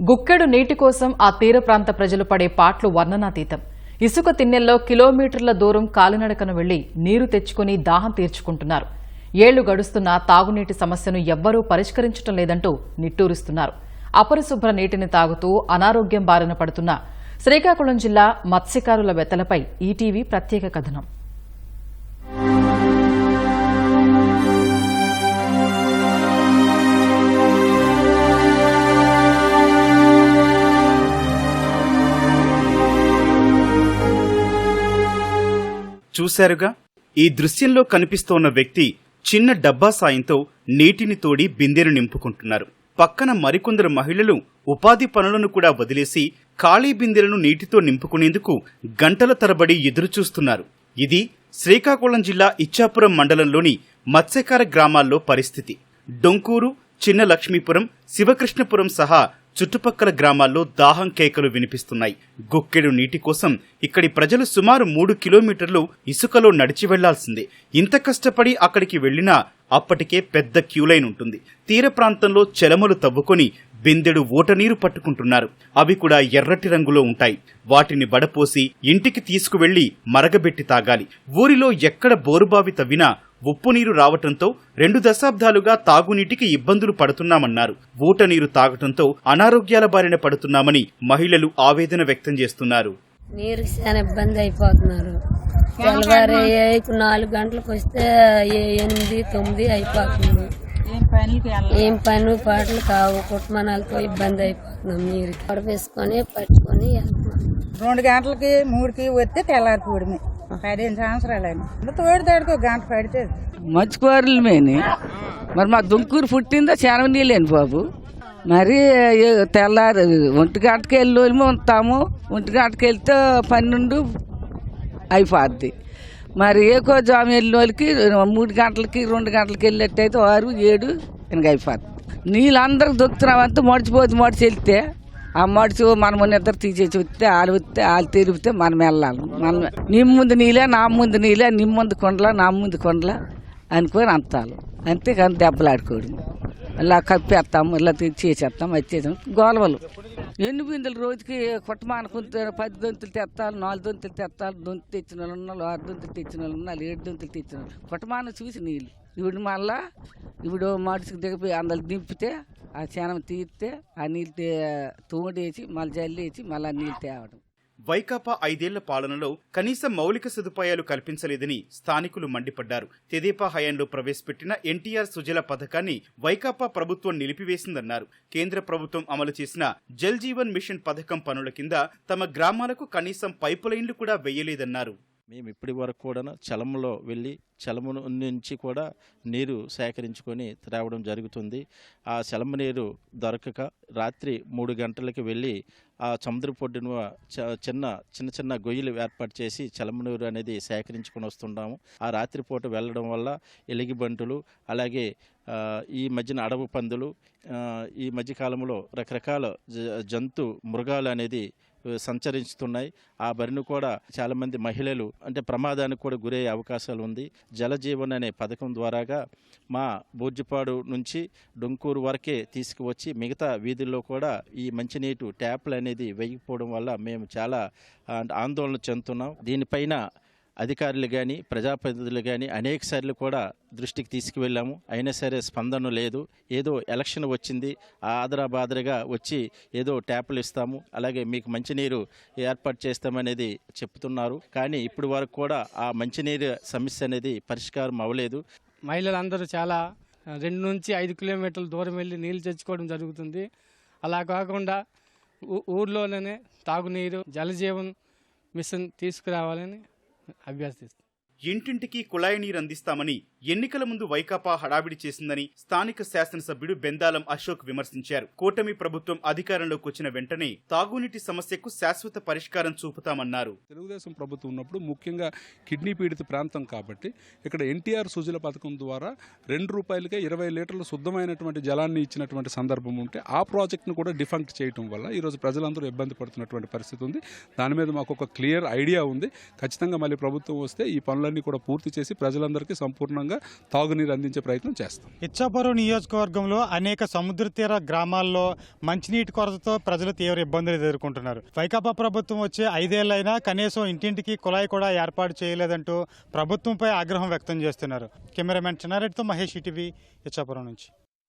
గుక్కెడు నీటి కోసం ఆ తీర ప్రాంత ప్రజలు పడే పాట్లు వర్ణనాతీతం. ఇసుక తిన్నెల్లో కిలోమీటర్ల దూరం కాలినడకను వెళ్లి నీరు తెచ్చుకుని దాహం తీర్చుకుంటున్నారు. ఏళ్లు గడుస్తున్నా తాగునీటి సమస్యను ఎవ్వరూ పరిష్కరించడం లేదంటూ నిట్టూరుస్తున్నారు. అపరిశుభ్ర నీటిని తాగుతూ అనారోగ్యం బారిన పడుతున్న శ్రీకాకుళం జిల్లా మత్స్యకారుల వెతలపై ఈటీవీ ప్రత్యేక కథనం. చూశారుగా, ఈ దృశ్యంలో కనిపిస్తోన్న వ్యక్తి చిన్న డబ్బా సాయంతో నీటిని తోడి బిందెను నింపుకుంటున్నారు. పక్కన మరికొందరు మహిళలు ఉపాధి పనులను కూడా వదిలేసి ఖాళీ బిందెలను నీటితో నింపుకునేందుకు గంటల తరబడి ఎదురుచూస్తున్నారు. ఇది శ్రీకాకుళం జిల్లా ఇచ్చాపురం మండలంలోని మత్స్యకార గ్రామాల్లో పరిస్థితి. డొంకూరు, చిన్న లక్ష్మీపురం, శివకృష్ణపురం సహా చుట్టుపక్కల గ్రామాల్లో దాహం కేకలు వినిపిస్తున్నాయి. గుక్కెడు నీటి కోసం ఇక్కడి ప్రజలు సుమారు 3 కిలోమీటర్లు ఇసుకలో నడిచి వెళ్లాల్సిందే. ఇంత కష్టపడి అక్కడికి వెళ్లినా అప్పటికే పెద్ద క్యూలైన్ ఉంటుంది. తీర ప్రాంతంలో చెలమలు తవ్వుకొని బిందెడు ఓటనీరు పట్టుకుంటున్నారు. అవి కూడా ఎర్రటి రంగులో ఉంటాయి. వాటిని వడపోసి ఇంటికి తీసుకువెళ్లి మరగబెట్టి తాగాలి. ఊరిలో ఎక్కడ బోరుబావి తవ్వినా ఉప్పు నీరు రావటంతో 2 దశాబ్దాలుగా తాగునీటికి ఇబ్బందులు పడుతున్నామన్నారు. ఊట నీరు తాగటంతో అనారోగ్యాల బారిన పడుతున్నామని మహిళలు ఆవేదన వ్యక్తం చేస్తున్నారు. నీరు చాలా ఇబ్బంది అయిపోతున్నారు. తెల్లవారు 4 గంటలకు వస్తే 8, 9 అయిపోతుంది. ఏం పని పాటలు కావు. కుటుంబాలతో ఇబ్బంది అయిపోతున్నాం. నీరు పడిపేసుకొని పట్టుకొని 2 గంటలకి 3కి వస్తే తెల్లారిపోవడమే. 15 సంవత్సరాలు తోడుతాడుకో గంట పడితే మర్చిపోరలేమేని. మరి మా దుంకూరు పుట్టిందా చాలా నీళ్ళేను బాబు. మరి తెల్లారి 1 గంటకి వెళ్ళి ఉంటాము. 1 గంటకి వెళ్తే 12 అయిపోద్ది. మరి ఏకో జాము వెళ్ళిన వాళ్ళకి 3 గంటలకి 2 గంటలకి వెళ్ళేట్టయితే 6, 7 ఇంకా అయిపోద్ది. నీళ్ళు అందరికి దొక్కుతున్నామంతా మడిచి వెళ్తే ఆ మడిచి మనం ఇద్దరు తీసేసి వస్తే వాళ్ళు తిరిగితే మనం వెళ్ళాలి. మనం నీ ముందు నీళ్ళే, నా ముందు నీళ్ళే, నీ ముందు కొండలా, నా ముందు కొండలా అనుకొని అంతాలు. అంతేకాని దెబ్బలాడుకోవడం. ఇలా కప్పేస్తాము, ఇలా చేసేస్తాం, అది చేసాం. గోలవలు ఎన్ని బిందులు రోజుకి కుట్టమానుకుంటారు. 10 దొంతులు తెత్తాలి, 4 దొంతులు తెత్తాలి. దొంతు తెచ్చిన వాళ్ళు ఉన్నారు, 6 దొంతులు తెచ్చిన వాళ్ళు ఉన్నారు, 7 దొంతులు తెచ్చిన వాళ్ళు. కుట్టమాన చూసి నీళ్ళు ఇప్పుడు మళ్ళా మడుచుకు దిగిపోయి అందులో దింపితే ఆ క్షణం తీస్తే ఆ నీళ్ళు తోడేసి మళ్ళీ జల్లేసి మళ్ళీ నీళ్ళు తేవడం. వైకాపా 5 ఏళ్ల పాలనలో కనీస మౌలిక సదుపాయాలు కల్పించలేదని స్థానికులు మండిపడ్డారు. తెదేపా హయాంలో ప్రవేశపెట్టిన ఎన్టీఆర్ సుజల పథకాన్ని వైకాపా ప్రభుత్వం నిలిపివేసిందన్నారు. కేంద్ర ప్రభుత్వం అమలు చేసిన జల్ జీవన్ మిషన్ పథకం పనుల కింద తమ గ్రామాలకు కనీసం పైపు లైన్లు కూడా వేయలేదన్నారు. మేము ఇప్పటి వరకు కూడా చలములో వెళ్ళి చలము నుంచి కూడా నీరు సేకరించుకొని త్రావడం జరుగుతుంది. ఆ చలము నీరు దొరకక రాత్రి 3 గంటలకి వెళ్ళి ఆ సముద్రపొడ్డును చిన్న గొయ్యలు ఏర్పాటు చేసి చలము నీరు అనేది సేకరించుకొని వస్తున్నాము. ఆ రాత్రిపూట వెళ్ళడం వల్ల ఎలిగిబంటులు, అలాగే ఈ మధ్యన అడవి పందులు, ఈ మధ్యకాలంలో రకరకాల జంతు మృగాలు అనేది సంచరిస్తున్నాయి. ఆ బరిని కూడా చాలామంది మహిళలు అంటే ప్రమాదానికి కూడా గురయ్యే అవకాశాలు ఉంది. జలజీవన్ అనే పథకం ద్వారాగా మా బోర్జుపాడు నుంచి డొంకూరు వరకే తీసుకువచ్చి మిగతా వీధుల్లో కూడా ఈ మంచినీటి ట్యాప్లు అనేది వేయకపోవడం వల్ల మేము చాలా ఆందోళన చెందుతున్నాం. దీనిపైన అధికారులు కానీ ప్రజాప్రతినిధులు కానీ అనేక సార్లు కూడా దృష్టికి తీసుకువెళ్ళాము. అయినా సరే స్పందన లేదు. ఏదో ఎలక్షన్ వచ్చింది, ఆదరాబాదరగా వచ్చి ఏదో ట్యాపులు ఇస్తాము, అలాగే మీకు మంచినీరు ఏర్పాటు చేస్తామనేది చెప్తున్నారు. కానీ ఇప్పటి వరకు కూడా ఆ మంచినీరు సమస్య అనేది పరిష్కారం అవ్వలేదు. మహిళలందరూ చాలా 2 నుంచి 5 కిలోమీటర్ల దూరం వెళ్ళి నీళ్లు తెచ్చుకోవడం జరుగుతుంది. అలా కాకుండా ఊర్లోనే తాగునీరు జలజీవన్ మిషన్ తీసుకురావాలని అభ్యర్థిస్తాం. ఇంటింటికి కుళాయి నీరు అందిస్తామని ఎన్నికల ముందు వైకాపా హడావిడి చేసిందని స్థానిక శాసనసభ్యుడు బెందాలం అశోక్ విమర్శించారు. కూటమి ప్రభుత్వం అధికారంలోకి వచ్చిన వెంటనే తాగునీటి సమస్యకు శాశ్వత పరిష్కారం చూపుతామన్నారు. తెలుగుదేశం ప్రభుత్వం ఉన్నప్పుడు ముఖ్యంగా కిడ్నీ పీడిత ప్రాంతం కాబట్టి ఇక్కడ ఎన్టీఆర్ సుజల పథకం ద్వారా 2 రూపాయలకే 20 లీటర్లు శుద్ధమైనటువంటి జలాన్ని ఇచ్చినటువంటి సందర్భం ఉంటే ఆ ప్రాజెక్టును కూడా డిఫంక్ట్ చేయడం వల్ల ఈరోజు ప్రజలందరూ ఇబ్బంది పడుతున్నటువంటి పరిస్థితి ఉంది. దాని మీద మాకు ఒక క్లియర్ ఐడియా ఉంది. ఖచ్చితంగా మళ్ళీ ప్రభుత్వం వస్తే ఈ పనులన్నీ కూడా పూర్తి చేసి ప్రజలందరికీ సంపూర్ణంగా విధంగా తాగునీరు అందించే ప్రయత్నం చేస్తాం. ఇచ్చాపురం నియోజకవర్గంలో అనేక సముద్ర తీర గ్రామాల్లో మంచినీటి కొరతతో ప్రజలు తీవ్ర ఇబ్బందులు ఎదుర్కొంటున్నారు. వైకాపా ప్రభుత్వం వచ్చే 5 ఏళ్లైనా కనీసం ఇంటింటికి కుళాయి కూడా ఏర్పాటు చేయలేదంటూ ప్రభుత్వంపై ఆగ్రహం వ్యక్తం చేస్తున్నారు. కెమెరామెన్ చిన్నారెడ్డితో మహేష్ ఈటీవీ ఇచ్చాపురం నుంచి.